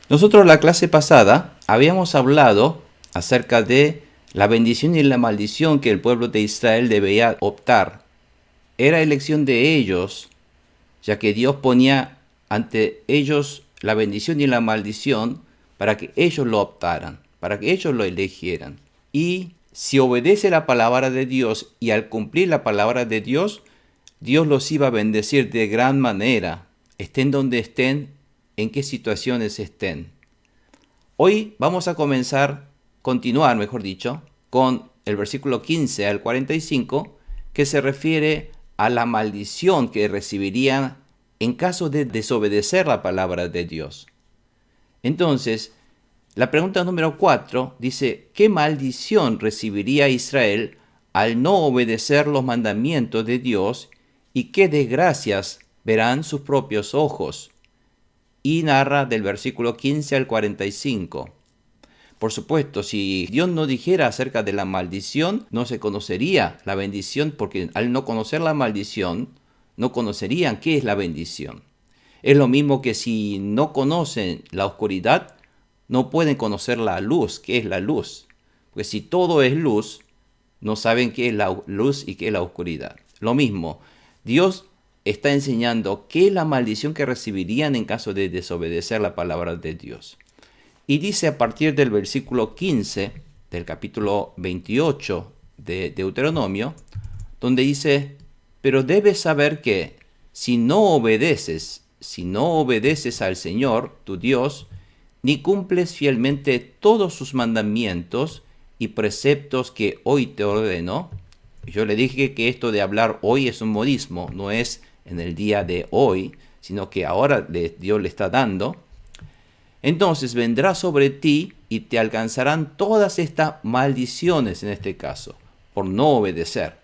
Nosotros la clase pasada habíamos hablado acerca de la bendición y la maldición que el pueblo de Israel debía optar. Era elección de ellos, ya que Dios ponía ante ellos la bendición y la maldición para que ellos lo optaran, para que ellos lo eligieran. Y si obedece la palabra de Dios y al cumplir la palabra de Dios, Dios los iba a bendecir de gran manera, estén donde estén, en qué situaciones estén. Hoy vamos a continuar, mejor dicho, con el versículo 15 al 45, que se refiere a la maldición que recibirían en caso de desobedecer la palabra de Dios. Entonces, la pregunta número 4 dice, ¿qué maldición recibiría Israel al no obedecer los mandamientos de Dios y qué desgracias verán sus propios ojos? Y narra del versículo 15 al 45. Por supuesto, si Dios no dijera acerca de la maldición, no se conocería la bendición, porque al no conocer la maldición, no conocerían qué es la bendición. Es lo mismo que si no conocen la oscuridad, no pueden conocer la luz, qué es la luz. Porque si todo es luz, no saben qué es la luz y qué es la oscuridad. Lo mismo, Dios está enseñando qué es la maldición que recibirían en caso de desobedecer la palabra de Dios. Y dice a partir del versículo 15 del capítulo 28 de Deuteronomio, donde dice, pero debes saber que si no obedeces al Señor, tu Dios, ni cumples fielmente todos sus mandamientos y preceptos que hoy te ordeno. Yo le dije que esto de hablar hoy es un modismo, no es en el día de hoy, sino que ahora Dios le está dando. Entonces vendrá sobre ti y te alcanzarán todas estas maldiciones en este caso, por no obedecer.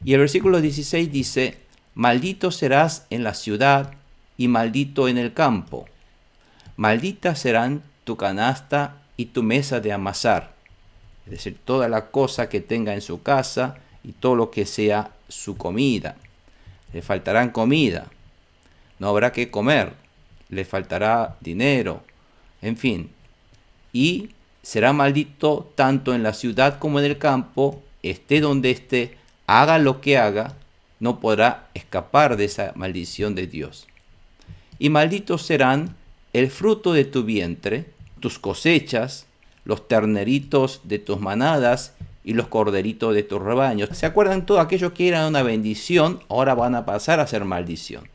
Y el versículo 16 dice, maldito serás en la ciudad y maldito en el campo. Malditas serán tu canasta y tu mesa de amasar, es decir, toda la cosa que tenga en su casa y todo lo que sea su comida. Le faltarán comida, no habrá que comer, le faltará dinero, en fin. Y será maldito tanto en la ciudad como en el campo, esté donde esté, haga lo que haga, no podrá escapar de esa maldición de Dios. Y malditos serán el fruto de tu vientre, tus cosechas, los terneritos de tus manadas y los corderitos de tus rebaños. ¿Se acuerdan? Todo aquello que era una bendición, ahora van a pasar a ser maldición.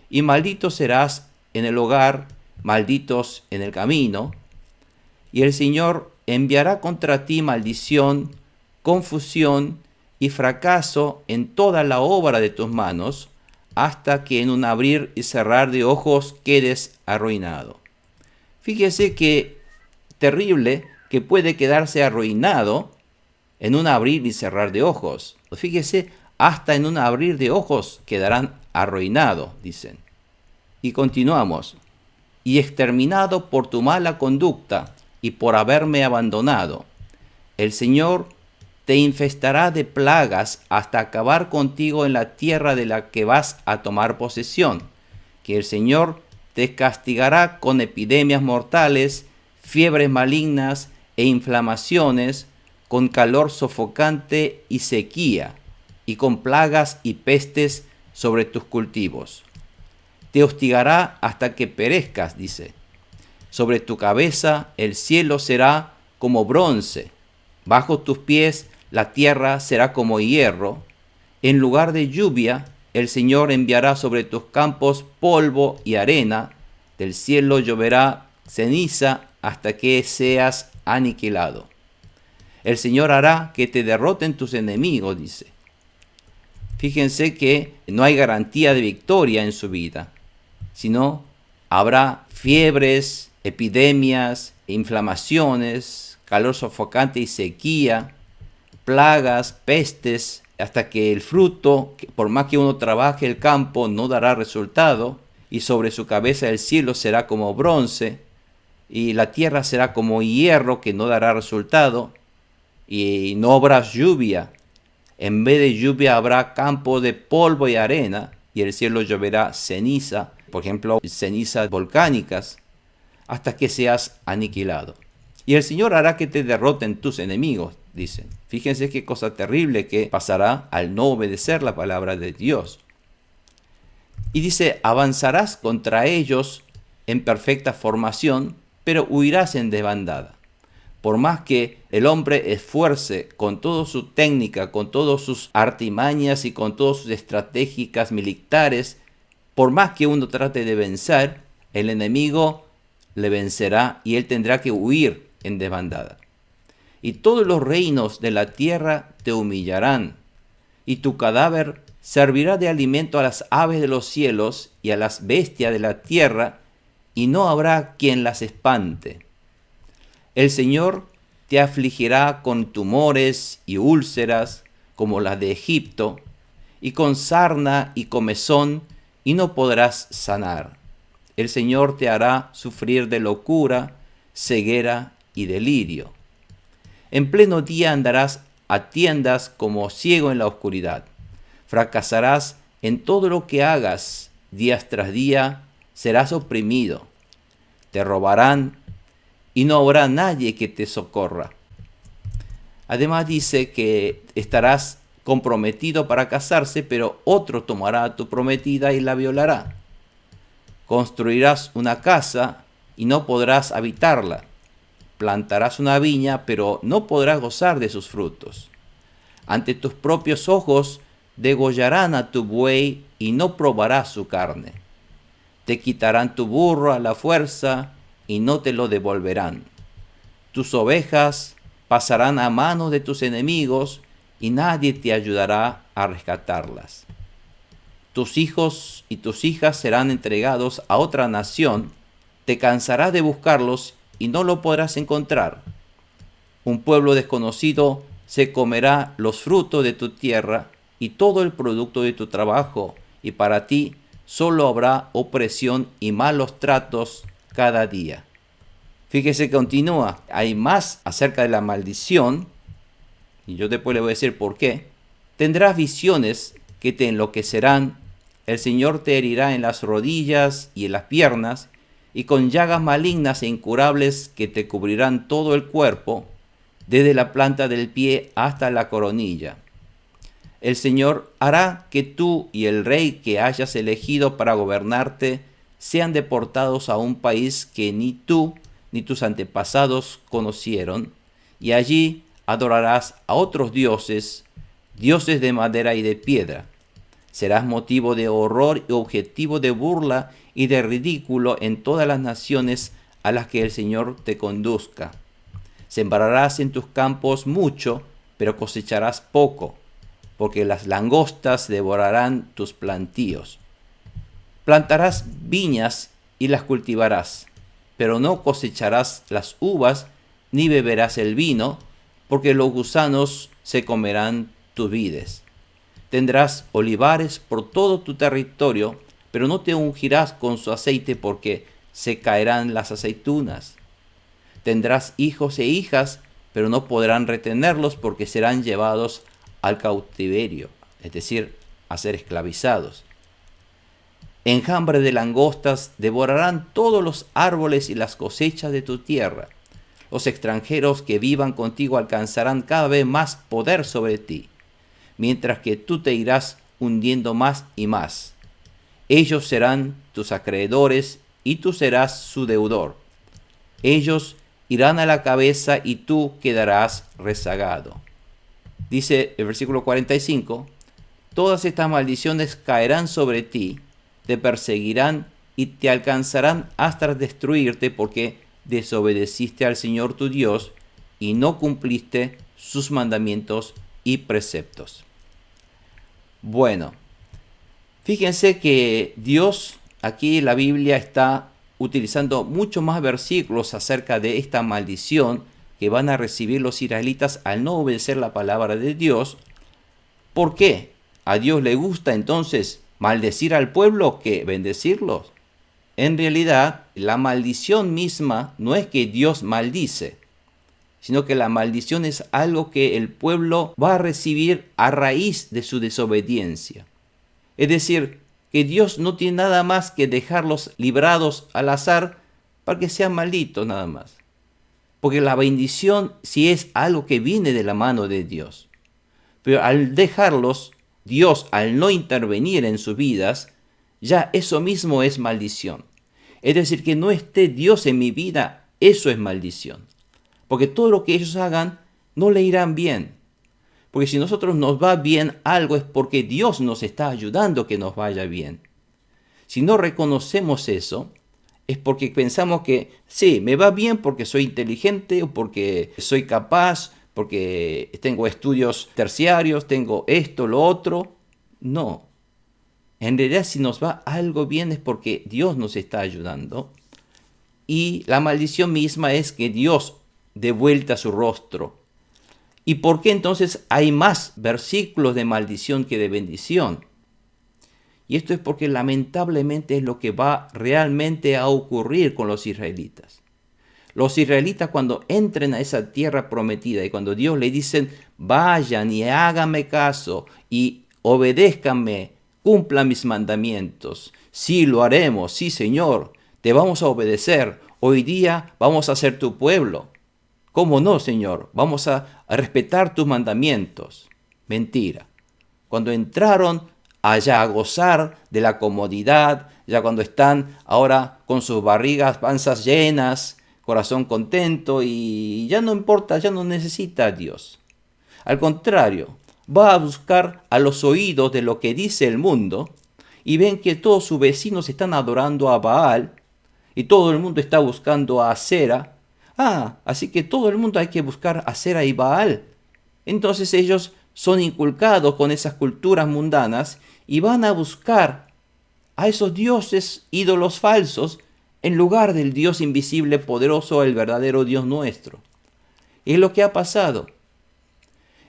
Y maldito serás en el hogar, malditos en el camino. Y el Señor enviará contra ti maldición, confusión y fracaso en toda la obra de tus manos, hasta que en un abrir y cerrar de ojos quedes arruinado. Fíjese qué terrible que puede quedarse arruinado en un abrir y cerrar de ojos. Fíjese, hasta en un abrir de ojos quedarán arruinados, dicen. Y continuamos. Y exterminado por tu mala conducta y por haberme abandonado. El Señor te infestará de plagas hasta acabar contigo en la tierra de la que vas a tomar posesión, que el Señor te castigará con epidemias mortales, fiebres malignas e inflamaciones, con calor sofocante y sequía, y con plagas y pestes sobre tus cultivos. Te hostigará hasta que perezcas, dice. Sobre tu cabeza el cielo será como bronce, bajo tus pies la tierra será como hierro. En lugar de lluvia, el Señor enviará sobre tus campos polvo y arena. Del cielo lloverá ceniza hasta que seas aniquilado. El Señor hará que te derroten tus enemigos, dice. Fíjense que no hay garantía de victoria en su vida, sino habrá fiebres, epidemias, inflamaciones, calor sofocante y sequía, plagas, pestes, hasta que el fruto, por más que uno trabaje el campo, no dará resultado, y sobre su cabeza el cielo será como bronce, y la tierra será como hierro que no dará resultado, y no habrá lluvia. En vez de lluvia habrá campo de polvo y arena, y el cielo lloverá ceniza, por ejemplo, cenizas volcánicas. hasta que seas aniquilado. Y el Señor hará que te derroten tus enemigos, dicen. Fíjense qué cosa terrible que pasará al no obedecer la palabra de Dios. Y dice, avanzarás contra ellos en perfecta formación, pero huirás en desbandada. Por más que el hombre esfuerce con toda su técnica, con todas sus artimañas y con todas sus estratégicas militares, por más que uno trate de vencer, el enemigo le vencerá y él tendrá que huir en desbandada. Y todos los reinos de la tierra te humillarán, y tu cadáver servirá de alimento a las aves de los cielos y a las bestias de la tierra, y no habrá quien las espante. El Señor te afligirá con tumores y úlceras como las de Egipto, y con sarna y comezón, y no podrás sanar. El Señor te hará sufrir de locura, ceguera y delirio. En pleno día andarás a tiendas como ciego en la oscuridad. Fracasarás en todo lo que hagas, días tras día serás oprimido. Te robarán y no habrá nadie que te socorra. Además dice que estarás comprometido para casarse, pero otro tomará a tu prometida y la violará. Construirás una casa y no podrás habitarla. Plantarás una viña, pero no podrás gozar de sus frutos. Ante tus propios ojos degollarán a tu buey y no probarás su carne. Te quitarán tu burro a la fuerza y no te lo devolverán. Tus ovejas pasarán a manos de tus enemigos y nadie te ayudará a rescatarlas. Tus hijos y tus hijas serán entregados a otra nación. Te cansarás de buscarlos y no lo podrás encontrar. Un pueblo desconocido se comerá los frutos de tu tierra y todo el producto de tu trabajo, y para ti solo habrá opresión y malos tratos cada día. Fíjese que continúa, hay más acerca de la maldición, y yo después le voy a decir por qué. Tendrás visiones que te enloquecerán, el Señor te herirá en las rodillas y en las piernas, y con llagas malignas e incurables que te cubrirán todo el cuerpo, desde la planta del pie hasta la coronilla. El Señor hará que tú y el rey que hayas elegido para gobernarte sean deportados a un país que ni tú ni tus antepasados conocieron, y allí adorarás a otros dioses, dioses de madera y de piedra. Serás motivo de horror y objetivo de burla y de ridículo en todas las naciones a las que el Señor te conduzca. Sembrarás en tus campos mucho, pero cosecharás poco, porque las langostas devorarán tus plantíos. Plantarás viñas y las cultivarás, pero no cosecharás las uvas ni beberás el vino, porque los gusanos se comerán tus vides. Tendrás olivares por todo tu territorio, pero no te ungirás con su aceite, porque se caerán las aceitunas. Tendrás hijos e hijas, pero no podrán retenerlos, porque serán llevados al cautiverio, es decir, a ser esclavizados. Enjambre de langostas devorarán todos los árboles y las cosechas de tu tierra. Los extranjeros que vivan contigo alcanzarán cada vez más poder sobre ti, mientras que tú te irás hundiendo más y más. Ellos serán tus acreedores y tú serás su deudor. Ellos irán a la cabeza y tú quedarás rezagado. Dice el versículo 45, todas estas maldiciones caerán sobre ti, te perseguirán y te alcanzarán hasta destruirte, porque desobedeciste al Señor tu Dios y no cumpliste sus mandamientos y preceptos. Bueno, fíjense que Dios aquí en la Biblia está utilizando muchos más versículos acerca de esta maldición que van a recibir los israelitas al no obedecer la palabra de Dios. ¿Por qué? ¿A Dios le gusta entonces maldecir al pueblo que bendecirlos? En realidad, la maldición misma no es que Dios maldice, sino que la maldición es algo que el pueblo va a recibir a raíz de su desobediencia. Es decir, que Dios no tiene nada más que dejarlos librados al azar para que sean malditos nada más. Porque la bendición sí es algo que viene de la mano de Dios. Pero al dejarlos, Dios, al no intervenir en sus vidas, ya eso mismo es maldición. Es decir, que no esté Dios en mi vida, eso es maldición. Porque todo lo que ellos hagan no le irán bien. Porque si nosotros nos va bien algo es porque Dios nos está ayudando que nos vaya bien. Si no reconocemos eso, es porque pensamos que sí, me va bien porque soy inteligente o porque soy capaz, porque tengo estudios terciarios, tengo esto, lo otro. No. En realidad, si nos va algo bien es porque Dios nos está ayudando. Y la maldición misma es que Dios dé vuelta su rostro. ¿Y por qué entonces hay más versículos de maldición que de bendición? Y esto es porque lamentablemente es lo que va realmente a ocurrir con los israelitas. Los israelitas cuando entren a esa tierra prometida y cuando Dios le dicen, vayan y háganme caso y obedézcanme, cumplan mis mandamientos. Sí, lo haremos, sí, Señor, te vamos a obedecer. Hoy día vamos a ser tu pueblo. ¿Cómo no, Señor? Vamos a respetar tus mandamientos. Mentira. Cuando entraron allá a gozar de la comodidad, ya cuando están ahora con sus barrigas, panzas llenas, corazón contento y ya no importa, ya no necesita a Dios. Al contrario, va a buscar a los oídos de lo que dice el mundo y ven que todos sus vecinos están adorando a Baal y todo el mundo está buscando a Acera. Así que todo el mundo hay que buscar a Acera y Baal. Entonces ellos son inculcados con esas culturas mundanas y van a buscar a esos dioses ídolos falsos en lugar del Dios invisible, poderoso, el verdadero Dios nuestro. Es lo que ha pasado.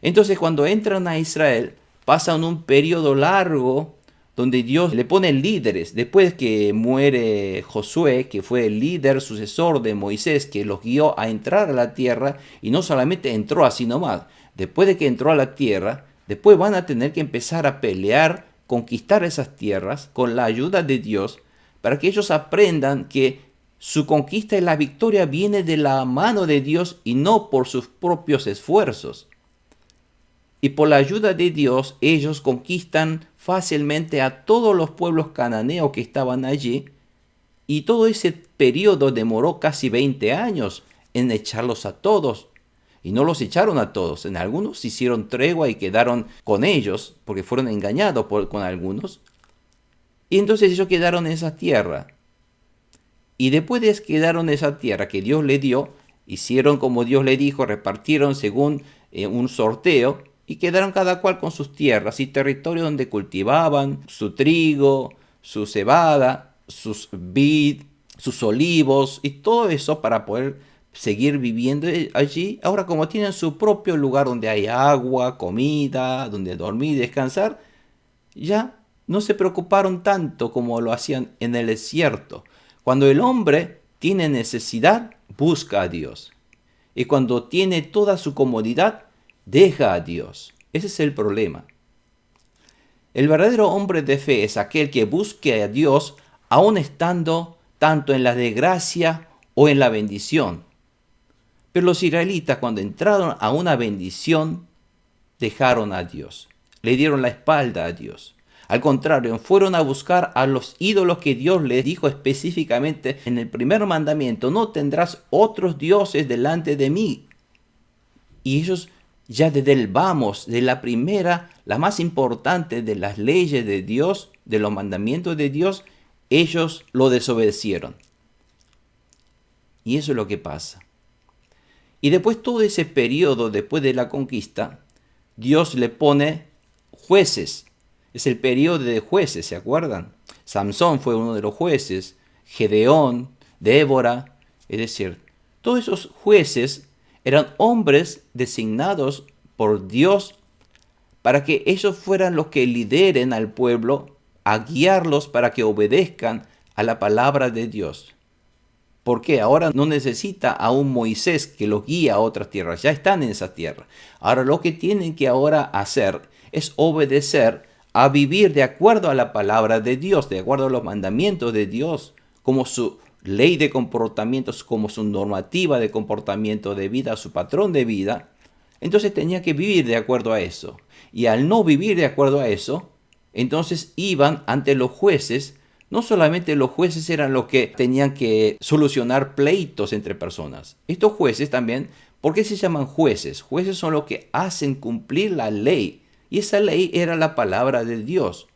Entonces cuando entran a Israel, pasan un periodo largo donde Dios le pone líderes. Después que muere Josué, que fue el líder sucesor de Moisés, que los guió a entrar a la tierra, y no solamente entró así nomás, después de que entró a la tierra, después van a tener que empezar a pelear, conquistar esas tierras con la ayuda de Dios, para que ellos aprendan que su conquista y la victoria viene de la mano de Dios y no por sus propios esfuerzos. Y por la ayuda de Dios, ellos conquistan fácilmente a todos los pueblos cananeos que estaban allí. Y todo ese periodo demoró casi 20 años en echarlos a todos. Y no los echaron a todos. En algunos hicieron tregua y quedaron con ellos, porque fueron engañados con algunos. Y entonces ellos quedaron en esa tierra. Y después de que quedaron en esa tierra que Dios le dio, hicieron como Dios le dijo, repartieron según un sorteo, y quedaron cada cual con sus tierras y territorios donde cultivaban su trigo, su cebada, sus vid, sus olivos y todo eso para poder seguir viviendo allí. Ahora, como tienen su propio lugar donde hay agua, comida, donde dormir y descansar, ya no se preocuparon tanto como lo hacían en el desierto. Cuando el hombre tiene necesidad, busca a Dios. Y cuando tiene toda su comodidad, deja a Dios. Ese es el problema. El verdadero hombre de fe es aquel que busque a Dios aun estando tanto en la desgracia o en la bendición. Pero los israelitas cuando entraron a una bendición dejaron a Dios, le dieron la espalda a Dios. Al contrario, fueron a buscar a los ídolos que Dios les dijo específicamente en el primer mandamiento: no tendrás otros dioses delante de mí. Y ellos ya desde el vamos, de la primera, la más importante de las leyes de Dios, de los mandamientos de Dios, ellos lo desobedecieron. Y eso es lo que pasa. Y después todo ese periodo, después de la conquista, Dios le pone jueces. Es el periodo de jueces, ¿se acuerdan? Samsón fue uno de los jueces, Gedeón, Débora, es decir, todos esos jueces eran hombres designados por Dios para que ellos fueran los que lideren al pueblo, a guiarlos para que obedezcan a la palabra de Dios. Porque ahora no necesita a un Moisés que los guíe a otras tierras, ya están en esa tierra. Ahora lo que tienen que ahora hacer es obedecer, a vivir de acuerdo a la palabra de Dios, de acuerdo a los mandamientos de Dios, como su ley de comportamientos, como su normativa de comportamiento de vida, su patrón de vida, entonces tenía que vivir de acuerdo a eso. Y al no vivir de acuerdo a eso, entonces iban ante los jueces. No solamente los jueces eran los que tenían que solucionar pleitos entre personas. Estos jueces también, ¿por qué se llaman jueces? Jueces son los que hacen cumplir la ley. Y esa ley era la palabra de Dios.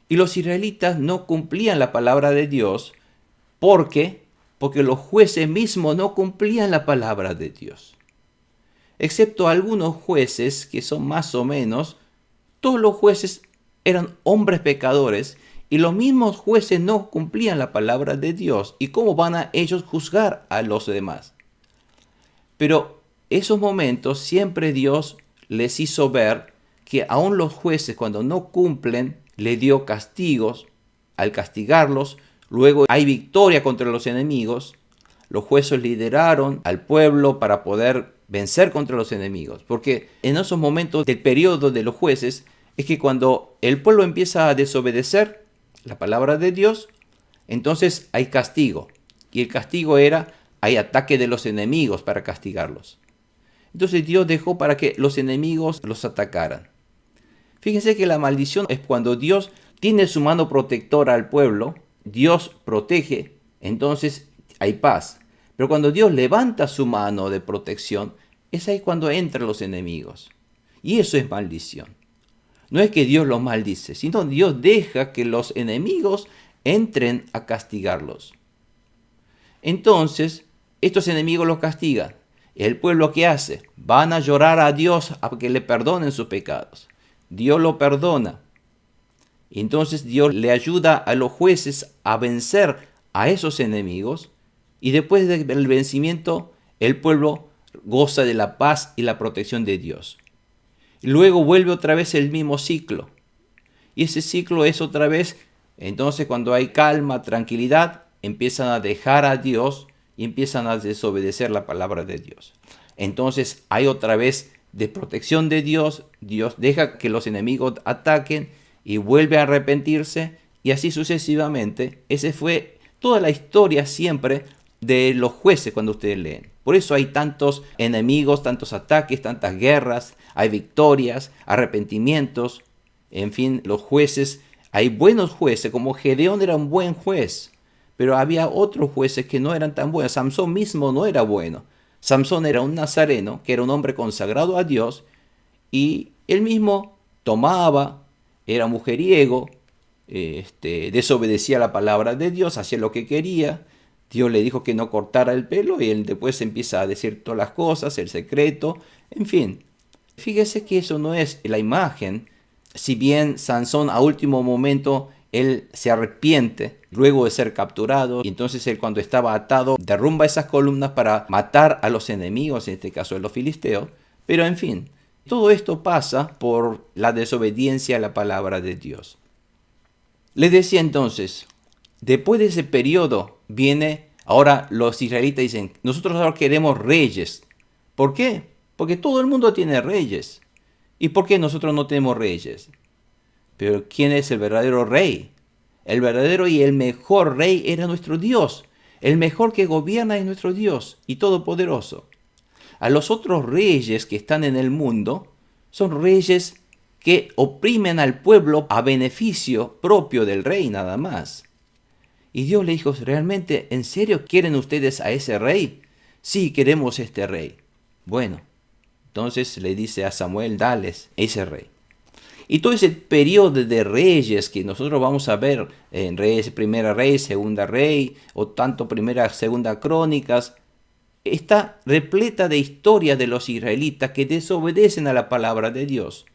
Y los israelitas no cumplían la palabra de Dios. ¿Por qué? Porque los jueces mismos no cumplían la palabra de Dios. Excepto algunos jueces que son más o menos, todos los jueces eran hombres pecadores y los mismos jueces no cumplían la palabra de Dios. ¿Y cómo van a ellos juzgar a los demás? Pero esos momentos siempre Dios les hizo ver que aún los jueces, cuando no cumplen, le dio castigos. Al castigarlos, luego hay victoria contra los enemigos. Los jueces lideraron al pueblo para poder vencer contra los enemigos. Porque en esos momentos del periodo de los jueces es que cuando el pueblo empieza a desobedecer la palabra de Dios, entonces hay castigo. Y el castigo era, hay ataque de los enemigos para castigarlos. Entonces Dios dejó para que los enemigos los atacaran. Fíjense que la maldición es cuando Dios tiene su mano protectora al pueblo, Dios protege, entonces hay paz. Pero cuando Dios levanta su mano de protección, es ahí cuando entran los enemigos. Y eso es maldición. No es que Dios los maldice, sino Dios deja que los enemigos entren a castigarlos. Entonces, estos enemigos los castigan. ¿El pueblo qué hace? Van a llorar a Dios a que le perdonen sus pecados. Dios lo perdona. Entonces Dios le ayuda a los jueces a vencer a esos enemigos. Y después del vencimiento, el pueblo goza de la paz y la protección de Dios. Luego vuelve otra vez el mismo ciclo. Y ese ciclo es otra vez, entonces cuando hay calma, tranquilidad, empiezan a dejar a Dios y empiezan a desobedecer la palabra de Dios. Entonces hay otra vez de protección de Dios. Dios deja que los enemigos ataquen y vuelve a arrepentirse y así sucesivamente. Esa fue toda la historia siempre de los jueces cuando ustedes leen. Por eso hay tantos enemigos, tantos ataques, tantas guerras, hay victorias, arrepentimientos. En fin, los jueces, hay buenos jueces, como Gedeón era un buen juez, pero había otros jueces que no eran tan buenos. Samsón mismo no era bueno. Samsón era un nazareno, que era un hombre consagrado a Dios, y él mismo tomaba, era mujeriego, desobedecía la palabra de Dios, hacía lo que quería. Dios le dijo que no cortara el pelo y él después empieza a decir todas las cosas, el secreto, en fin. Fíjese que eso no es la imagen. Si bien Sansón a último momento él se arrepiente luego de ser capturado, y entonces él, cuando estaba atado, derrumba esas columnas para matar a los enemigos, en este caso de los filisteos. Pero en fin, todo esto pasa por la desobediencia a la palabra de Dios. Les decía entonces, después de ese periodo viene, ahora los israelitas dicen, nosotros ahora queremos reyes. ¿Por qué? Porque todo el mundo tiene reyes. ¿Y por qué nosotros no tenemos reyes? Pero ¿quién es el verdadero rey? El verdadero y el mejor rey era nuestro Dios. El mejor que gobierna es nuestro Dios y todopoderoso. A los otros reyes que están en el mundo son reyes que oprimen al pueblo a beneficio propio del rey nada más. Y Dios le dijo, ¿realmente, en serio quieren ustedes a ese rey? Sí, queremos este rey. Bueno, entonces le dice a Samuel, dales ese rey. Y todo ese periodo de reyes que nosotros vamos a ver en Reyes, Primera Rey, Segunda Rey, o tanto Primera, Segunda Crónicas, está repleta de historias de los israelitas que desobedecen a la palabra de Dios.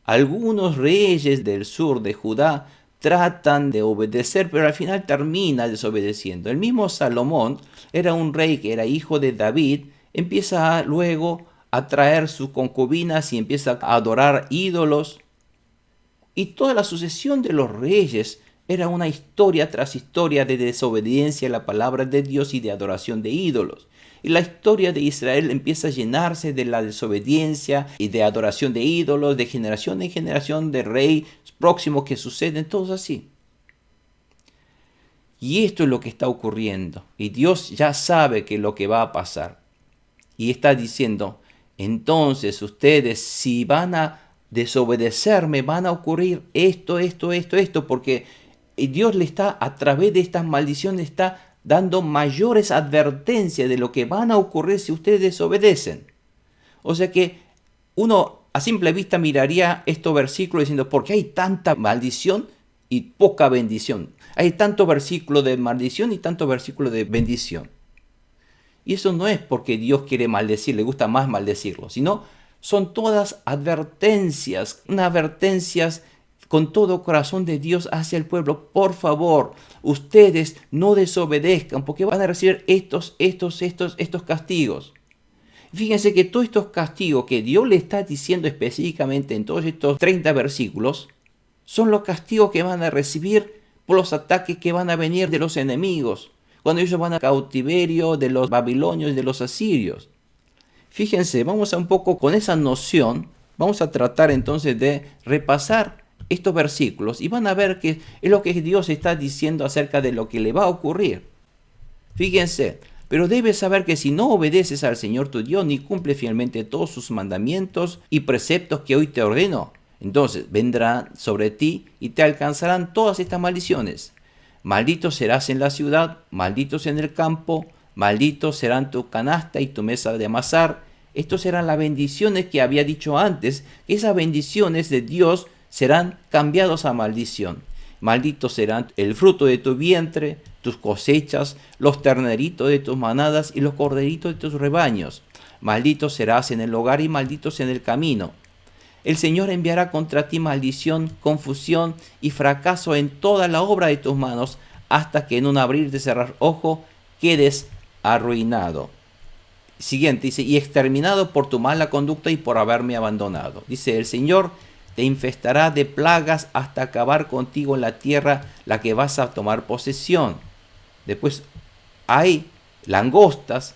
Algunos reyes del sur de Judá tratan de obedecer, pero al final termina desobedeciendo. El mismo Salomón era un rey que era hijo de David, empieza luego a traer sus concubinas y empieza a adorar ídolos. Y toda la sucesión de los reyes era una historia tras historia de desobediencia a la palabra de Dios y de adoración de ídolos. Y la historia de Israel empieza a llenarse de la desobediencia y de adoración de ídolos, de generación en generación de reyes próximos que suceden, todos así. Y esto es lo que está ocurriendo. Y Dios ya sabe que es lo que va a pasar. Y está diciendo, entonces ustedes si van a desobedecerme, van a ocurrir esto, porque Dios le está, a través de estas maldiciones, está dando mayores advertencias de lo que van a ocurrir si ustedes desobedecen. O sea que uno a simple vista miraría estos versículos diciendo, ¿por qué hay tanta maldición y poca bendición? Hay tanto versículo de maldición y tanto versículo de bendición. Y eso no es porque Dios quiere maldecir, le gusta más maldecirlo, sino son todas advertencias, unas advertencias con todo corazón de Dios hacia el pueblo. Por favor, ustedes no desobedezcan porque van a recibir estos castigos. Fíjense que todos estos castigos que Dios le está diciendo específicamente en todos estos 30 versículos son los castigos que van a recibir por los ataques que van a venir de los enemigos, cuando ellos van a cautiverio de los babilonios y de los asirios. Fíjense, vamos a un poco con esa noción, vamos a tratar entonces de repasar estos versículos y van a ver que es lo que Dios está diciendo acerca de lo que le va a ocurrir. Fíjense, pero debes saber que si no obedeces al Señor tu Dios ni cumples fielmente todos sus mandamientos y preceptos que hoy te ordeno, entonces vendrán sobre ti y te alcanzarán todas estas maldiciones. Maldito serás en la ciudad, malditos en el campo, malditos serán tu canasta y tu mesa de amasar. Estas eran las bendiciones que había dicho antes, que esas bendiciones de Dios serán cambiados a maldición. Malditos serán el fruto de tu vientre, tus cosechas, los terneritos de tus manadas y los corderitos de tus rebaños. Malditos serás en el hogar y malditos en el camino. El Señor enviará contra ti maldición, confusión y fracaso en toda la obra de tus manos, hasta que en un abrir de cerrar ojo quedes arruinado. Siguiente, dice, y exterminado por tu mala conducta y por haberme abandonado. Dice, el Señor te infestará de plagas hasta acabar contigo en la tierra, la que vas a tomar posesión. Después hay langostas,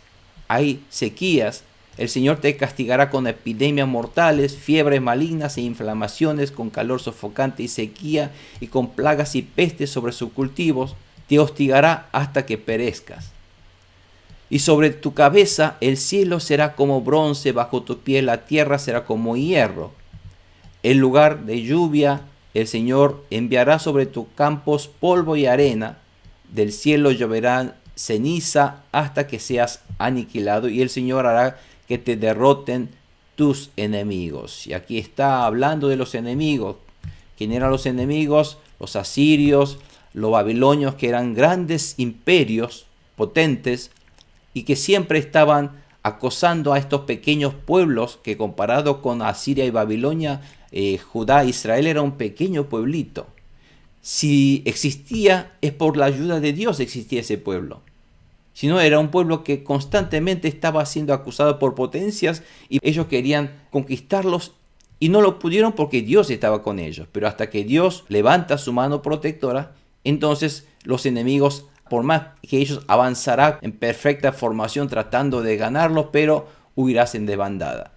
hay sequías. El Señor te castigará con epidemias mortales, fiebres malignas e inflamaciones, con calor sofocante y sequía, y con plagas y pestes sobre sus cultivos. Te hostigará hasta que perezcas. Y sobre tu cabeza el cielo será como bronce, bajo tu pie la tierra será como hierro. En lugar de lluvia, el Señor enviará sobre tus campos polvo y arena. Del cielo lloverá ceniza hasta que seas aniquilado, y el Señor hará que te derroten tus enemigos. Y aquí está hablando de los enemigos. ¿Quién eran los enemigos? Los asirios, los babilonios, que eran grandes imperios potentes y que siempre estaban acosando a estos pequeños pueblos que, comparado con Asiria y Babilonia, Judá, Israel era un pequeño pueblito. Si existía, es por la ayuda de Dios existía ese pueblo. Si no, era un pueblo que constantemente estaba siendo acusado por potencias y ellos querían conquistarlos y no lo pudieron porque Dios estaba con ellos. Pero hasta que Dios levanta su mano protectora, entonces los enemigos, por más que ellos avanzarán en perfecta formación tratando de ganarlos, pero huirás en desbandada.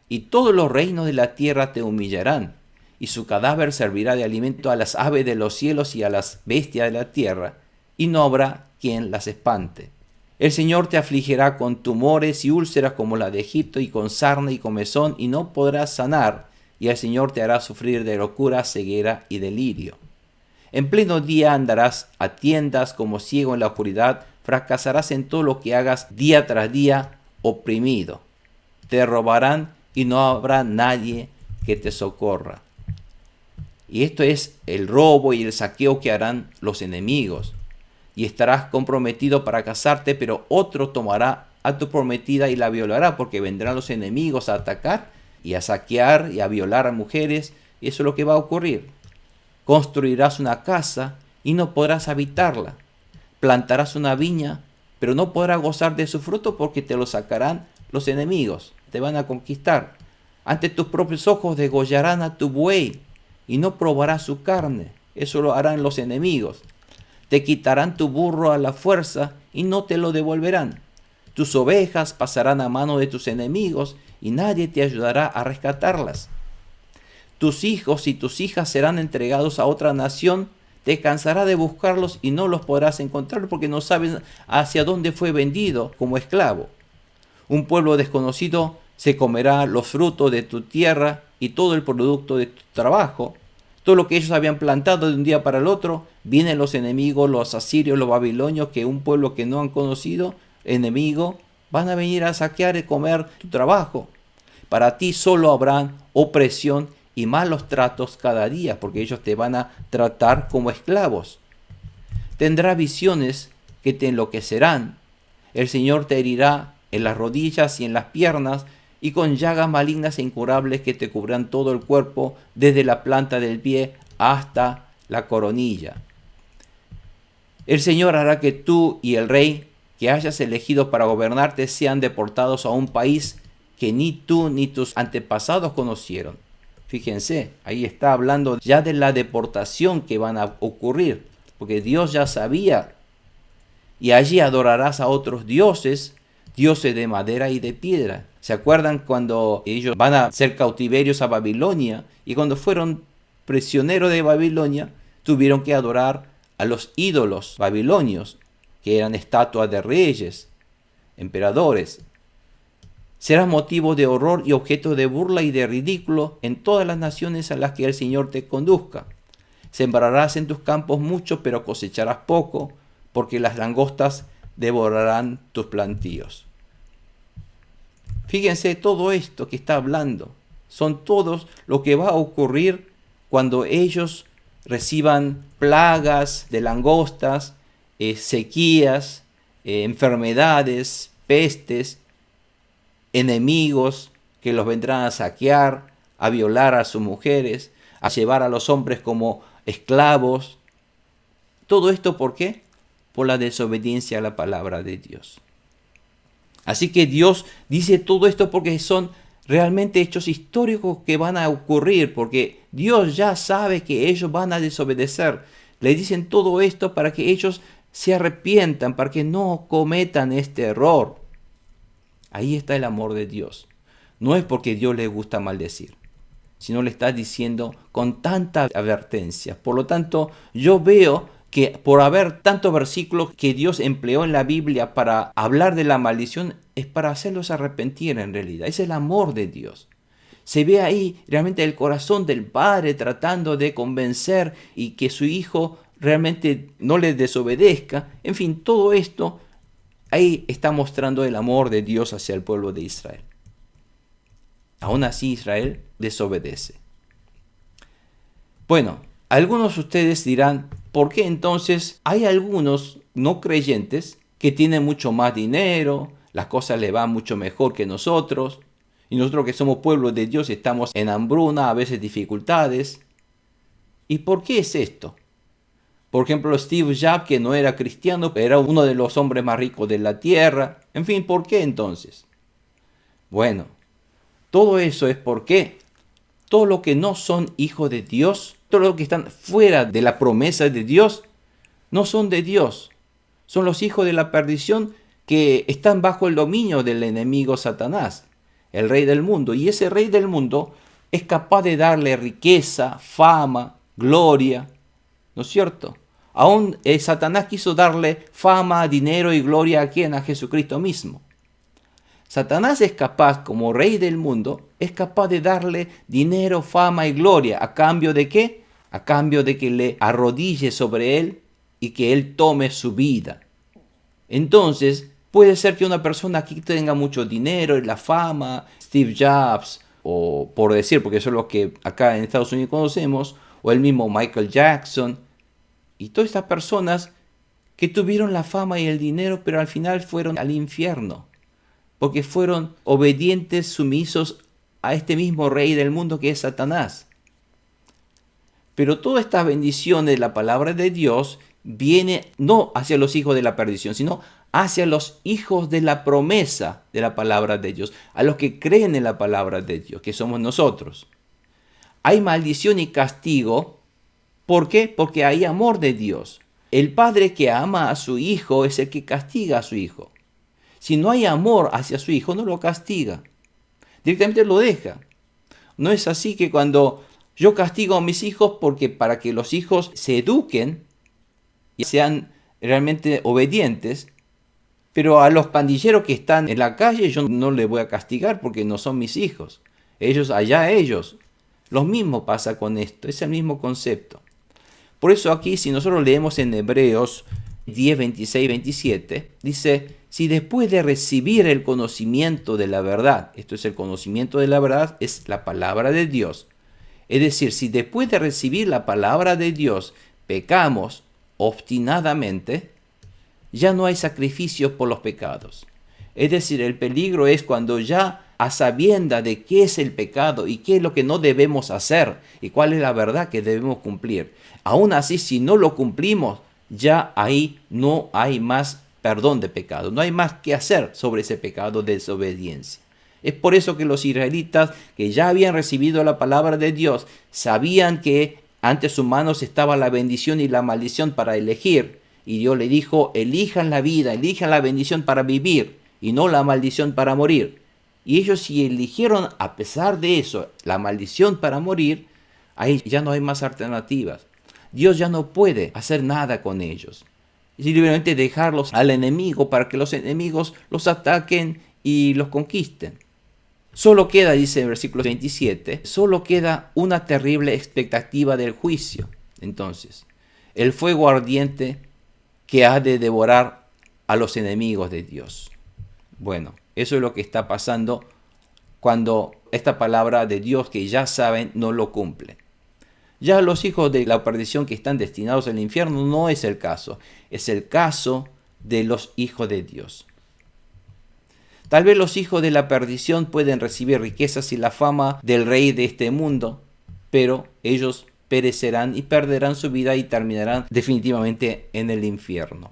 Y todos los reinos de la tierra te humillarán, y su cadáver servirá de alimento a las aves de los cielos y a las bestias de la tierra, y no habrá quien las espante. El Señor te afligirá con tumores y úlceras como la de Egipto, y con sarna y comezón, y no podrás sanar, y el Señor te hará sufrir de locura, ceguera y delirio. En pleno día andarás a tiendas como ciego en la oscuridad, fracasarás en todo lo que hagas día tras día, oprimido. Te robarán y no habrá nadie que te socorra. Y esto es el robo y el saqueo que harán los enemigos. Y estarás comprometido para casarte, pero otro tomará a tu prometida y la violará, porque vendrán los enemigos a atacar y a saquear y a violar a mujeres, y eso es lo que va a ocurrir. Construirás una casa y no podrás habitarla. Plantarás una viña, pero no podrás gozar de su fruto porque te lo sacarán los enemigos, te van a conquistar. Ante tus propios ojos degollarán a tu buey y no probarás su carne, eso lo harán los enemigos. Te quitarán tu burro a la fuerza y no te lo devolverán. Tus ovejas pasarán a mano de tus enemigos y nadie te ayudará a rescatarlas. Tus hijos y tus hijas serán entregados a otra nación, te cansará de buscarlos y no los podrás encontrar porque no sabes hacia dónde fue vendido como esclavo. Un pueblo desconocido se comerá los frutos de tu tierra y todo el producto de tu trabajo. Todo lo que ellos habían plantado de un día para el otro, vienen los enemigos, los asirios, los babilonios, que un pueblo que no han conocido, enemigo, van a venir a saquear y comer tu trabajo. Para ti solo habrán opresión y malos tratos cada día, porque ellos te van a tratar como esclavos. Tendrás visiones que te enloquecerán. El Señor te herirá en las rodillas y en las piernas, y con llagas malignas e incurables que te cubrirán todo el cuerpo, desde la planta del pie hasta la coronilla. El Señor hará que tú y el rey que hayas elegido para gobernarte sean deportados a un país que ni tú ni tus antepasados conocieron. Fíjense, ahí está hablando ya de la deportación que van a ocurrir, porque Dios ya sabía. Y allí adorarás a otros dioses, dioses de madera y de piedra. ¿Se acuerdan cuando ellos van a ser cautiverios a Babilonia? Y cuando fueron prisioneros de Babilonia, tuvieron que adorar a los ídolos babilonios, que eran estatuas de reyes, emperadores. Serás motivo de horror y objeto de burla y de ridículo en todas las naciones a las que el Señor te conduzca. Sembrarás en tus campos mucho, pero cosecharás poco, porque las langostas devorarán tus plantíos. Fíjense todo esto que está hablando. Son todos lo que va a ocurrir cuando ellos reciban plagas de langostas, sequías, enfermedades, pestes, enemigos que los vendrán a saquear, a violar a sus mujeres, a llevar a los hombres como esclavos. ¿Todo esto por qué? Por la desobediencia a la palabra de Dios. Así que Dios dice todo esto porque son realmente hechos históricos que van a ocurrir, porque Dios ya sabe que ellos van a desobedecer. Le dicen todo esto para que ellos se arrepientan, para que no cometan este error. Ahí está el amor de Dios. No es porque Dios le gusta maldecir, sino le está diciendo con tanta advertencia. Por lo tanto, yo veo que por haber tantos versículos que Dios empleó en la Biblia para hablar de la maldición, es para hacerlos arrepentir en realidad. Es el amor de Dios. Se ve ahí realmente el corazón del Padre tratando de convencer y que su Hijo realmente no le desobedezca. En fin, todo esto ahí está mostrando el amor de Dios hacia el pueblo de Israel. Aún así Israel desobedece. Bueno, algunos de ustedes dirán, ¿por qué entonces hay algunos no creyentes que tienen mucho más dinero, las cosas les van mucho mejor que nosotros, y nosotros que somos pueblo de Dios estamos en hambruna, a veces dificultades? ¿Y por qué es esto? Por ejemplo, Steve Jobs, que no era cristiano, era uno de los hombres más ricos de la tierra. En fin, ¿por qué entonces? Bueno, todo eso es porque todo lo que no son hijos de Dios, todo lo que están fuera de la promesa de Dios, no son de Dios. Son los hijos de la perdición que están bajo el dominio del enemigo Satanás, el rey del mundo. Y ese rey del mundo es capaz de darle riqueza, fama, gloria, ¿no es cierto? Aún Satanás quiso darle fama, dinero y gloria a ¿quién? A Jesucristo mismo. Satanás es capaz, como rey del mundo, es capaz de darle dinero, fama y gloria. ¿A cambio de qué? A cambio de que le arrodille sobre él y que él tome su vida. Entonces, puede ser que una persona aquí tenga mucho dinero y la fama, Steve Jobs, o por decir, porque eso es lo que acá en Estados Unidos conocemos, o el mismo Michael Jackson, y todas estas personas que tuvieron la fama y el dinero, pero al final fueron al infierno, porque fueron obedientes, sumisos a este mismo rey del mundo que es Satanás. Pero toda esta bendición de la palabra de Dios viene no hacia los hijos de la perdición, sino hacia los hijos de la promesa de la palabra de Dios, a los que creen en la palabra de Dios, que somos nosotros. Hay maldición y castigo. ¿Por qué? Porque hay amor de Dios. El padre que ama a su hijo es el que castiga a su hijo. Si no hay amor hacia su hijo, no lo castiga. Directamente lo deja. No es así que cuando Yo castigo a mis hijos porque para que los hijos se eduquen y sean realmente obedientes, pero a los pandilleros que están en la calle yo no les voy a castigar porque no son mis hijos. Ellos allá ellos. Lo mismo pasa con esto, es el mismo concepto. Por eso aquí, si nosotros leemos en Hebreos 10, 26, 27, dice, si después de recibir el conocimiento de la verdad, esto es el conocimiento de la verdad, es la palabra de Dios. Es decir, si después de recibir la palabra de Dios pecamos obstinadamente, ya no hay sacrificios por los pecados. Es decir, el peligro es cuando ya a sabiendas de qué es el pecado y qué es lo que no debemos hacer y cuál es la verdad que debemos cumplir. Aún así, si no lo cumplimos, ya ahí no hay más perdón de pecado, no hay más que hacer sobre ese pecado de desobediencia. Es por eso que los israelitas que ya habían recibido la palabra de Dios sabían que ante sus manos estaba la bendición y la maldición para elegir. Y Dios le dijo, elijan la vida, elijan la bendición para vivir y no la maldición para morir. Y ellos si eligieron a pesar de eso la maldición para morir, ahí ya no hay más alternativas. Dios ya no puede hacer nada con ellos. Simplemente dejarlos al enemigo para que los enemigos los ataquen y los conquisten. Solo queda, dice en el versículo 27, solo queda una terrible expectativa del juicio. Entonces, el fuego ardiente que ha de devorar a los enemigos de Dios. Bueno, eso es lo que está pasando cuando esta palabra de Dios que ya saben no lo cumple. Ya los hijos de la perdición que están destinados al infierno no es el caso, es el caso de los hijos de Dios. Tal vez los hijos de la perdición pueden recibir riquezas y la fama del rey de este mundo, pero ellos perecerán y perderán su vida y terminarán definitivamente en el infierno.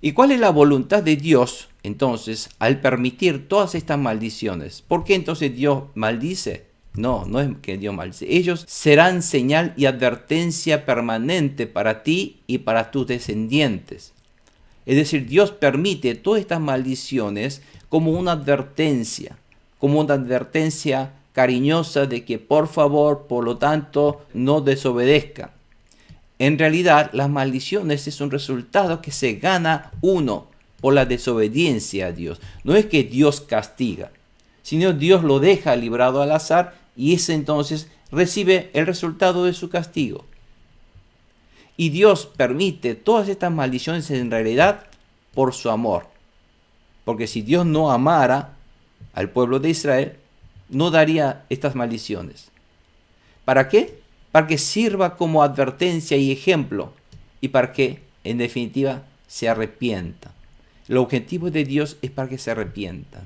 ¿Y cuál es la voluntad de Dios entonces al permitir todas estas maldiciones? ¿Por qué entonces Dios maldice? No es que Dios maldice. Ellos serán señal y advertencia permanente para ti y para tus descendientes. Es decir, Dios permite todas estas maldiciones como una advertencia cariñosa de que por favor, por lo tanto, no desobedezcan. En realidad, las maldiciones es un resultado que se gana uno por la desobediencia a Dios. No es que Dios castiga, sino Dios lo deja librado al azar y ese entonces recibe el resultado de su castigo. Y Dios permite todas estas maldiciones en realidad por su amor. Porque si Dios no amara al pueblo de Israel, no daría estas maldiciones. ¿Para qué? Para que sirva como advertencia y ejemplo y para que, en definitiva, se arrepientan. El objetivo de Dios es para que se arrepientan.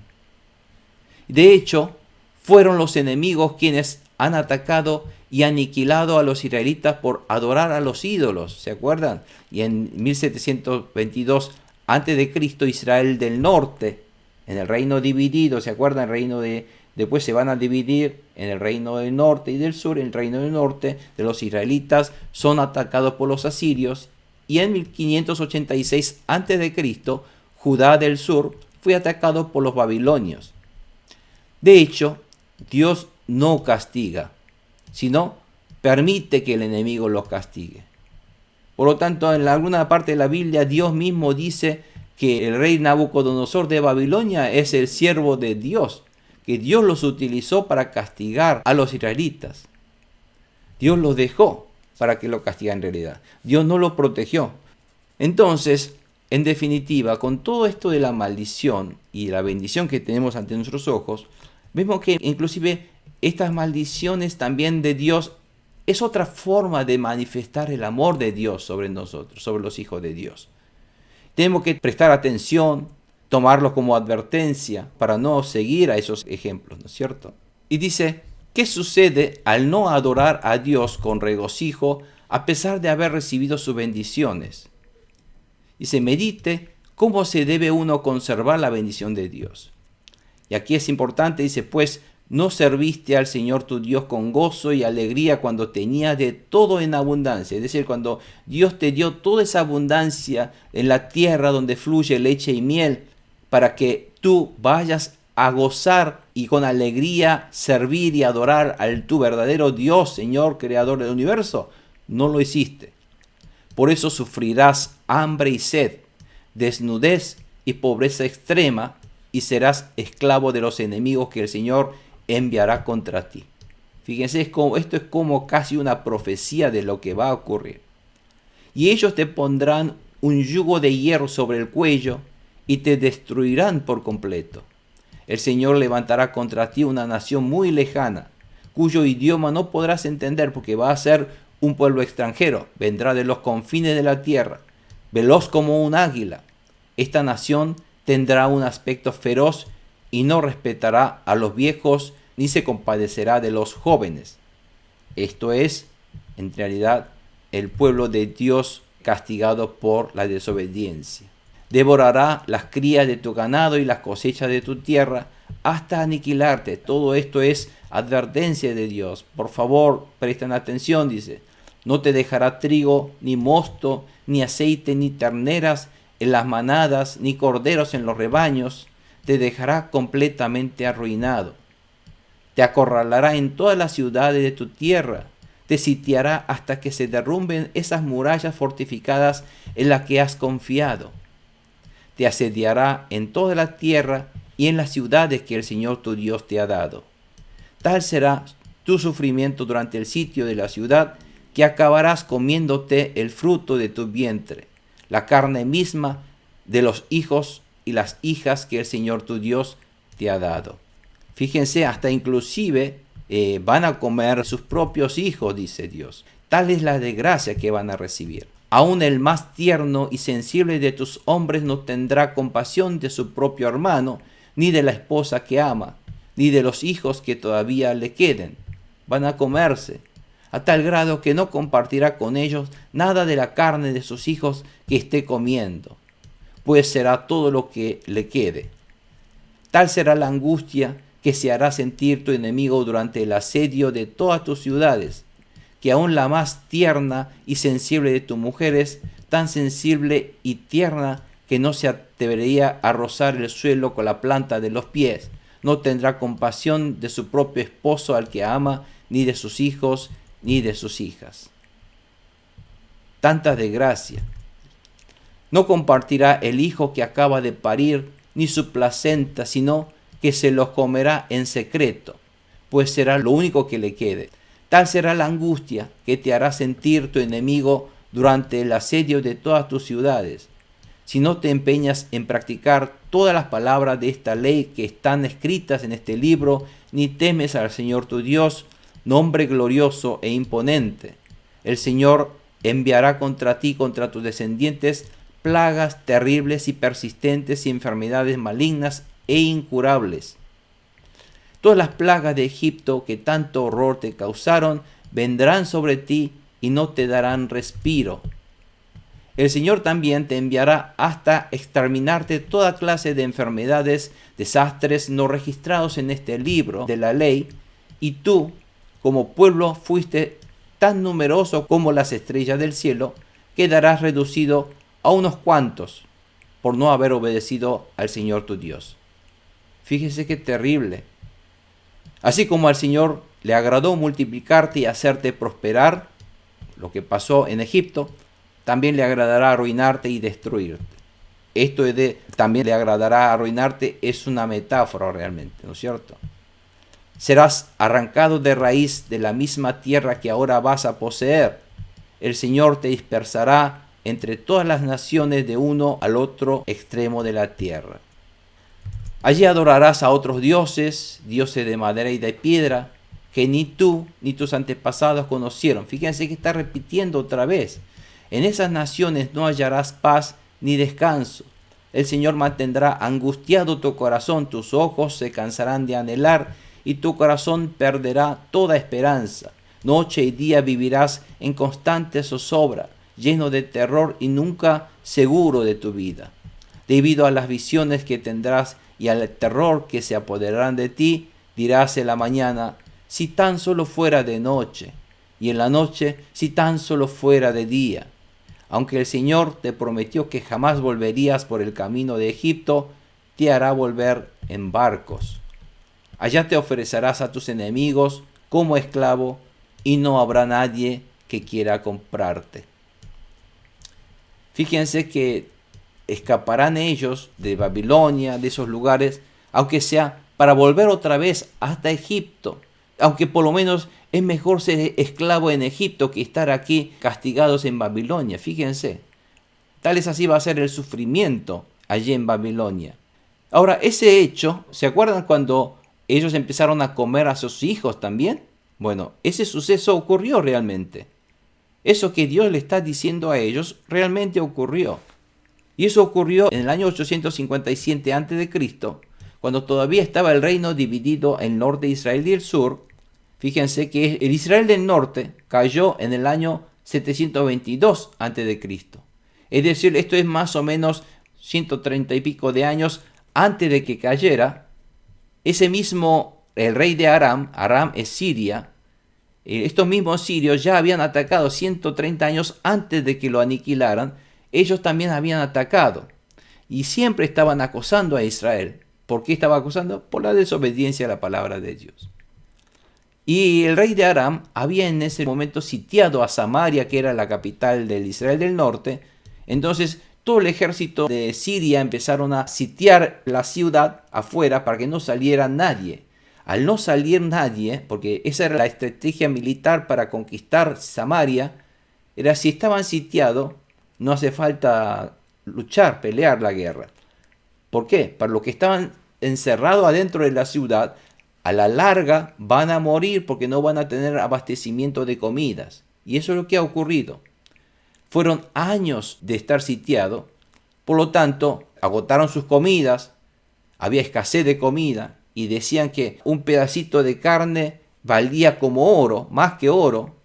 De hecho, fueron los enemigos quienes han atacado y aniquilado a los israelitas por adorar a los ídolos, ¿se acuerdan? Y en 1722 a.C., Israel del norte, en el reino dividido, ¿se acuerdan? Después se van a dividir en el reino del norte y del sur. En el reino del norte de los israelitas son atacados por los asirios y en 1586 a.C., Judá del sur fue atacado por los babilonios. De hecho, Dios no castiga, sino permite que el enemigo los castigue. Por lo tanto, en alguna parte de la Biblia, Dios mismo dice que el rey Nabucodonosor de Babilonia es el siervo de Dios, que Dios los utilizó para castigar a los israelitas. Dios los dejó para que lo castigaran en realidad. Dios no lo protegió. Entonces, en definitiva, con todo esto de la maldición y la bendición que tenemos ante nuestros ojos, vemos que inclusive estas maldiciones también de Dios es otra forma de manifestar el amor de Dios sobre nosotros, sobre los hijos de Dios. Tenemos que prestar atención, tomarlos como advertencia para no seguir a esos ejemplos, ¿no es cierto? Y dice, ¿qué sucede al no adorar a Dios con regocijo a pesar de haber recibido sus bendiciones? Dice, medite cómo se debe uno conservar la bendición de Dios. Y aquí es importante, dice, pues, no serviste al Señor tu Dios con gozo y alegría cuando tenías de todo en abundancia. Es decir, cuando Dios te dio toda esa abundancia en la tierra donde fluye leche y miel, para que tú vayas a gozar y con alegría servir y adorar al tu verdadero Dios, Señor, creador del universo, no lo hiciste. Por eso sufrirás hambre y sed, desnudez y pobreza extrema, y serás esclavo de los enemigos que el Señor enviará contra ti. Fíjense, esto es como casi una profecía de lo que va a ocurrir. Y ellos te pondrán un yugo de hierro sobre el cuello y te destruirán por completo. El Señor levantará contra ti una nación muy lejana, cuyo idioma no podrás entender porque va a ser un pueblo extranjero. Vendrá de los confines de la tierra, veloz como un águila. Esta nación tendrá un aspecto feroz y no respetará a los viejos ni se compadecerá de los jóvenes. Esto es, en realidad, el pueblo de Dios castigado por la desobediencia. Devorará las crías de tu ganado y las cosechas de tu tierra hasta aniquilarte. Todo esto es advertencia de Dios. Por favor, presten atención, dice. No te dejará trigo, ni mosto, ni aceite, ni terneras en las manadas, ni corderos en los rebaños. Te dejará completamente arruinado. Te acorralará en todas las ciudades de tu tierra. Te sitiará hasta que se derrumben esas murallas fortificadas en las que has confiado. Te asediará en toda la tierra y en las ciudades que el Señor tu Dios te ha dado. Tal será tu sufrimiento durante el sitio de la ciudad, que acabarás comiéndote el fruto de tu vientre, la carne misma de los hijos y las hijas que el Señor tu Dios te ha dado. Fíjense, hasta inclusive van a comer sus propios hijos, dice Dios. Tal es la desgracia que van a recibir. Aún el más tierno y sensible de tus hombres no tendrá compasión de su propio hermano, ni de la esposa que ama, ni de los hijos que todavía le queden. Van a comerse, a tal grado que no compartirá con ellos nada de la carne de sus hijos que esté comiendo, pues será todo lo que le quede. Tal será la angustia que se hará sentir tu enemigo durante el asedio de todas tus ciudades, que aún la más tierna y sensible de tus mujeres, tan sensible y tierna que no se atrevería a rozar el suelo con la planta de los pies, no tendrá compasión de su propio esposo al que ama, ni de sus hijos, ni de sus hijas. Tanta desgracia. No compartirá el hijo que acaba de parir, ni su placenta, sino que se los comerá en secreto, pues será lo único que le quede. Tal será la angustia que te hará sentir tu enemigo durante el asedio de todas tus ciudades, si no te empeñas en practicar todas las palabras de esta ley que están escritas en este libro, ni temes al Señor tu Dios, nombre glorioso e imponente. El Señor enviará contra ti, contra tus descendientes, plagas terribles y persistentes y enfermedades malignas e incurables. Todas las plagas de Egipto que tanto horror te causaron vendrán sobre ti y no te darán respiro. El Señor también te enviará hasta exterminarte toda clase de enfermedades, desastres no registrados en este libro de la ley, y tú, como pueblo, fuiste tan numeroso como las estrellas del cielo, quedarás reducido a unos cuantos por no haber obedecido al Señor tu Dios. Fíjese qué terrible. Así como al Señor le agradó multiplicarte y hacerte prosperar, lo que pasó en Egipto, también le agradará arruinarte y destruirte. Esto también le agradará arruinarte es una metáfora realmente, ¿no es cierto? Serás arrancado de raíz de la misma tierra que ahora vas a poseer. El Señor te dispersará entre todas las naciones de uno al otro extremo de la tierra. Allí adorarás a otros dioses, dioses de madera y de piedra, que ni tú ni tus antepasados conocieron. Fíjense que está repitiendo otra vez. En esas naciones no hallarás paz ni descanso. El Señor mantendrá angustiado tu corazón, tus ojos se cansarán de anhelar y tu corazón perderá toda esperanza. Noche y día vivirás en constante zozobra, lleno de terror y nunca seguro de tu vida. Debido a las visiones que tendrás y al terror que se apoderarán de ti, dirás en la mañana, si tan solo fuera de noche, y en la noche, si tan solo fuera de día. Aunque el Señor te prometió que jamás volverías por el camino de Egipto, te hará volver en barcos. Allá te ofrecerás a tus enemigos como esclavo y no habrá nadie que quiera comprarte. Fíjense que escaparán ellos de Babilonia, de esos lugares, aunque sea para volver otra vez hasta Egipto. Aunque por lo menos es mejor ser esclavo en Egipto que estar aquí castigados en Babilonia. Fíjense, tal es así va a ser el sufrimiento allí en Babilonia. Ahora, ese hecho, ¿se acuerdan cuando ellos empezaron a comer a sus hijos también? Bueno, ese suceso ocurrió realmente. Eso que Dios le está diciendo a ellos realmente ocurrió. Y eso ocurrió en el año 857 a.C., cuando todavía estaba el reino dividido en el norte de Israel y el sur. Fíjense que el Israel del norte cayó en el año 722 a.C. Es decir, esto es más o menos 130 y pico de años antes de que cayera. Ese mismo, el rey de Aram es Siria. Estos mismos sirios ya habían atacado 130 años antes de que lo aniquilaran. Ellos también habían atacado y siempre estaban acosando a Israel. ¿Por qué estaba acosando? Por la desobediencia a la palabra de Dios. Y el rey de Aram había en ese momento sitiado a Samaria, que era la capital del Israel del norte. Entonces todo el ejército de Siria empezaron a sitiar la ciudad afuera para que no saliera nadie. Al no salir nadie, porque esa era la estrategia militar para conquistar Samaria, era si estaban sitiados, no hace falta luchar, pelear la guerra. ¿Por qué? Para los que estaban encerrados adentro de la ciudad, a la larga van a morir porque no van a tener abastecimiento de comidas. Y eso es lo que ha ocurrido. Fueron años de estar sitiados, por lo tanto, agotaron sus comidas, había escasez de comida, y decían que un pedacito de carne valía como oro, más que oro.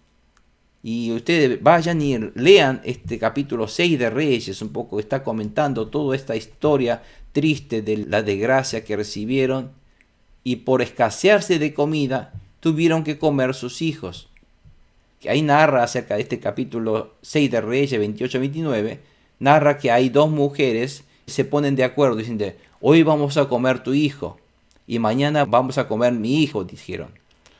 Y ustedes vayan y lean este capítulo 6 de Reyes, un poco está comentando toda esta historia triste de la desgracia que recibieron. Y por escasearse de comida, tuvieron que comer sus hijos. Que ahí narra acerca de este capítulo 6 de Reyes, 28-29, narra que hay dos mujeres que se ponen de acuerdo, diciendo, hoy vamos a comer tu hijo. Y mañana vamos a comer mi hijo, dijeron.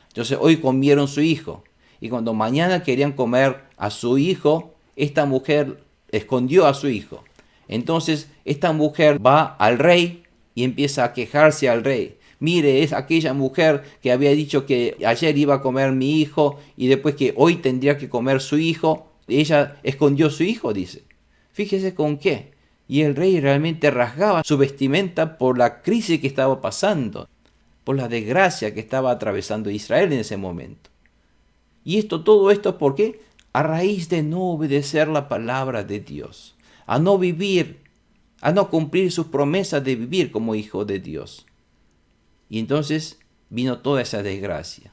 Entonces hoy comieron su hijo. Y cuando mañana querían comer a su hijo, esta mujer escondió a su hijo. Entonces esta mujer va al rey y empieza a quejarse al rey. Mire, es aquella mujer que había dicho que ayer iba a comer mi hijo y después que hoy tendría que comer su hijo. Ella escondió a su hijo, dice. Fíjese con qué. Y el rey realmente rasgaba su vestimenta por la crisis que estaba pasando, por la desgracia que estaba atravesando Israel en ese momento. Y todo esto, ¿por qué? A raíz de no obedecer la palabra de Dios, a no vivir, a no cumplir sus promesas de vivir como hijo de Dios. Y entonces vino toda esa desgracia.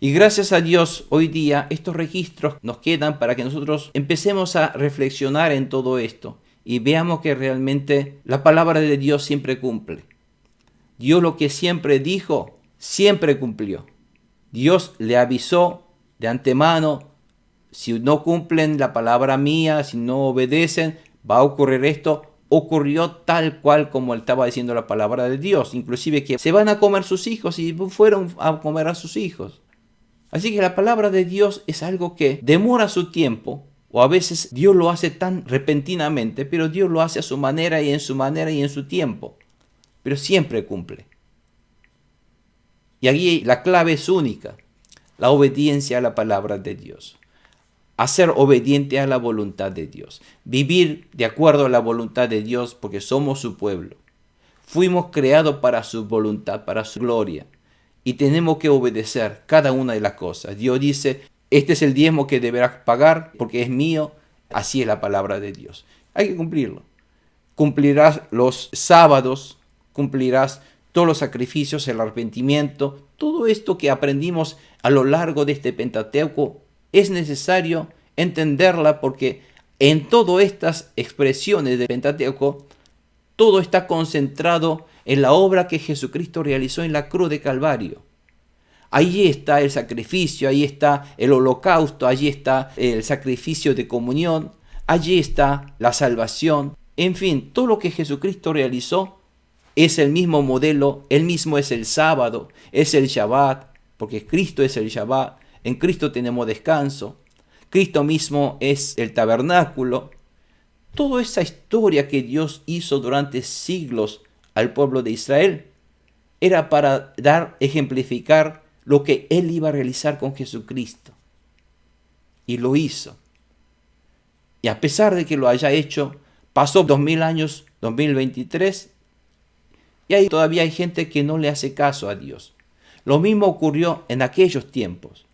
Y gracias a Dios, hoy día estos registros nos quedan para que nosotros empecemos a reflexionar en todo esto y veamos que realmente la palabra de Dios siempre cumple. Dios lo que siempre dijo, siempre cumplió. Dios le avisó de antemano, si no cumplen la palabra mía, si no obedecen, va a ocurrir esto. Ocurrió tal cual como estaba diciendo la palabra de Dios. Inclusive que se van a comer sus hijos y fueron a comer a sus hijos. Así que la palabra de Dios es algo que demora su tiempo, o a veces Dios lo hace tan repentinamente, pero Dios lo hace a su manera y en su tiempo. Pero siempre cumple. Y aquí la clave es única, la obediencia a la palabra de Dios. A ser obediente a la voluntad de Dios. Vivir de acuerdo a la voluntad de Dios porque somos su pueblo. Fuimos creados para su voluntad, para su gloria. Y tenemos que obedecer cada una de las cosas. Dios dice, este es el diezmo que deberás pagar porque es mío. Así es la palabra de Dios. Hay que cumplirlo. Cumplirás los sábados, cumplirás todos los sacrificios, el arrepentimiento. Todo esto que aprendimos a lo largo de este Pentateuco es necesario entenderla porque en todas estas expresiones del Pentateuco, todo está concentrado en la obra que Jesucristo realizó en la cruz de Calvario. Allí está el sacrificio, allí está el holocausto, allí está el sacrificio de comunión, allí está la salvación. En fin, todo lo que Jesucristo realizó es el mismo modelo, Él mismo es el sábado, es el Shabbat, porque Cristo es el Shabbat, en Cristo tenemos descanso, Cristo mismo es el tabernáculo. Toda esa historia que Dios hizo durante siglos al pueblo de Israel era para ejemplificar lo que Él iba a realizar con Jesucristo. Y lo hizo. Y a pesar de que lo haya hecho, pasó 2000 años, 2023, y ahí todavía hay gente que no le hace caso a Dios. Lo mismo ocurrió en aquellos tiempos,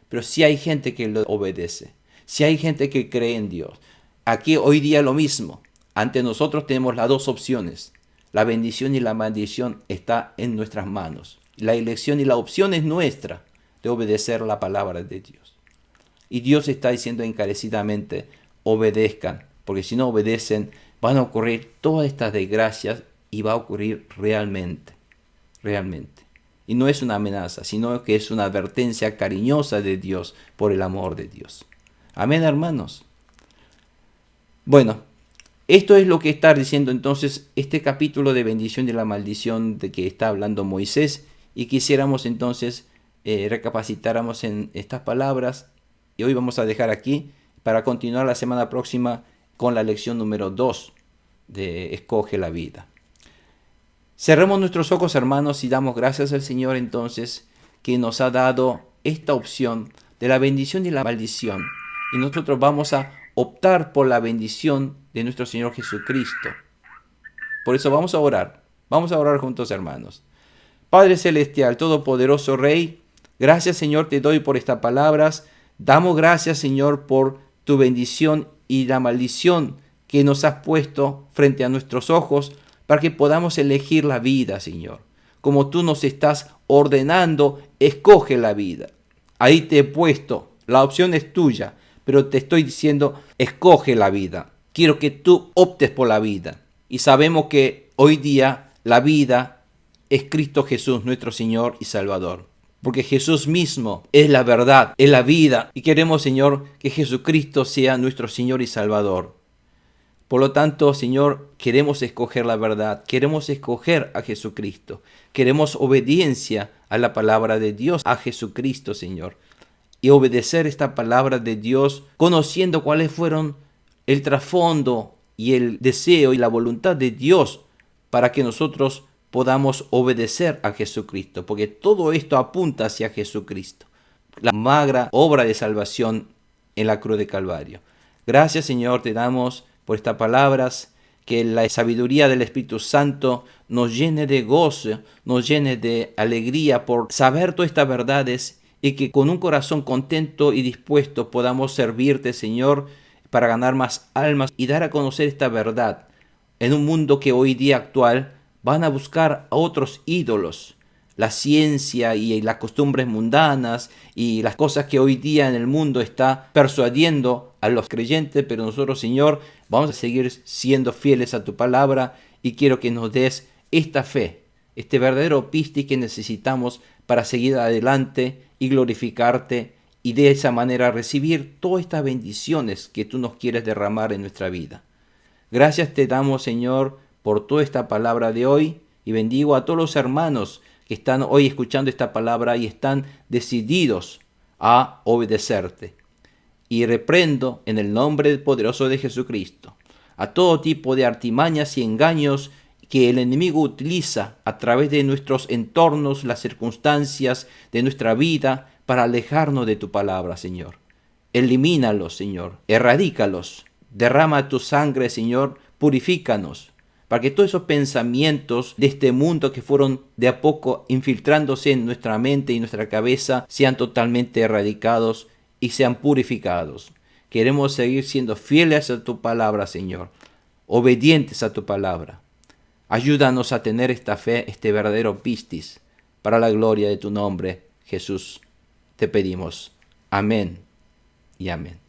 pero sí hay gente que lo obedece, sí hay gente que cree en Dios. Aquí hoy día lo mismo. Ante nosotros tenemos las dos opciones. La bendición y la maldición está en nuestras manos. La elección y la opción es nuestra de obedecer la palabra de Dios. Y Dios está diciendo encarecidamente, obedezcan, porque si no obedecen van a ocurrir todas estas desgracias y va a ocurrir realmente. Y no es una amenaza, sino que es una advertencia cariñosa de Dios por el amor de Dios. Amén, hermanos. Bueno, esto es lo que está diciendo entonces este capítulo de bendición y la maldición de que está hablando Moisés, y quisiéramos entonces recapacitáramos en estas palabras, y hoy vamos a dejar aquí para continuar la semana próxima con la lección número 2 de Escoge la vida. Cerremos nuestros ojos, hermanos, y damos gracias al Señor entonces que nos ha dado esta opción de la bendición y la maldición, y nosotros vamos a optar por la bendición de nuestro Señor Jesucristo. Por eso vamos a orar juntos, hermanos. Padre Celestial, Todopoderoso Rey, gracias, Señor, te doy por estas palabras. Damos gracias, Señor, por tu bendición y la maldición que nos has puesto frente a nuestros ojos para que podamos elegir la vida, Señor. Como tú nos estás ordenando, escoge la vida. Ahí te he puesto, la opción es tuya, pero te estoy diciendo, escoge la vida. Quiero que tú optes por la vida. Y sabemos que hoy día la vida es Cristo Jesús, nuestro Señor y Salvador. Porque Jesús mismo es la verdad, es la vida. Y queremos, Señor, que Jesucristo sea nuestro Señor y Salvador. Por lo tanto, Señor, queremos escoger la verdad. Queremos escoger a Jesucristo. Queremos obediencia a la palabra de Dios, a Jesucristo, Señor. Y obedecer esta palabra de Dios, conociendo cuáles fueron el trasfondo y el deseo y la voluntad de Dios para que nosotros podamos obedecer a Jesucristo, porque todo esto apunta hacia Jesucristo, la magra obra de salvación en la cruz de Calvario. Gracias, Señor, te damos por estas palabras, que la sabiduría del Espíritu Santo nos llene de gozo, nos llene de alegría por saber todas estas verdades, y que con un corazón contento y dispuesto podamos servirte, Señor, para ganar más almas y dar a conocer esta verdad en un mundo que hoy día actual van a buscar a otros ídolos, la ciencia y las costumbres mundanas y las cosas que hoy día en el mundo está persuadiendo a los creyentes, pero nosotros, Señor, vamos a seguir siendo fieles a tu palabra, y quiero que nos des esta fe, este verdadero pisti que necesitamos para seguir adelante y glorificarte, y de esa manera recibir todas estas bendiciones que tú nos quieres derramar en nuestra vida. Gracias te damos, Señor, por toda esta palabra de hoy, y bendigo a todos los hermanos que están hoy escuchando esta palabra y están decididos a obedecerte. Y reprendo en el nombre poderoso de Jesucristo a todo tipo de artimañas y engaños que el enemigo utiliza a través de nuestros entornos, las circunstancias de nuestra vida, para alejarnos de tu palabra, Señor. Elimínalos, Señor, erradícalos, derrama tu sangre, Señor, purifícanos, para que todos esos pensamientos de este mundo que fueron de a poco infiltrándose en nuestra mente y nuestra cabeza sean totalmente erradicados y sean purificados. Queremos seguir siendo fieles a tu palabra, Señor, obedientes a tu palabra. Ayúdanos a tener esta fe, este verdadero pistis, para la gloria de tu nombre, Jesús. Te pedimos. Amén y amén.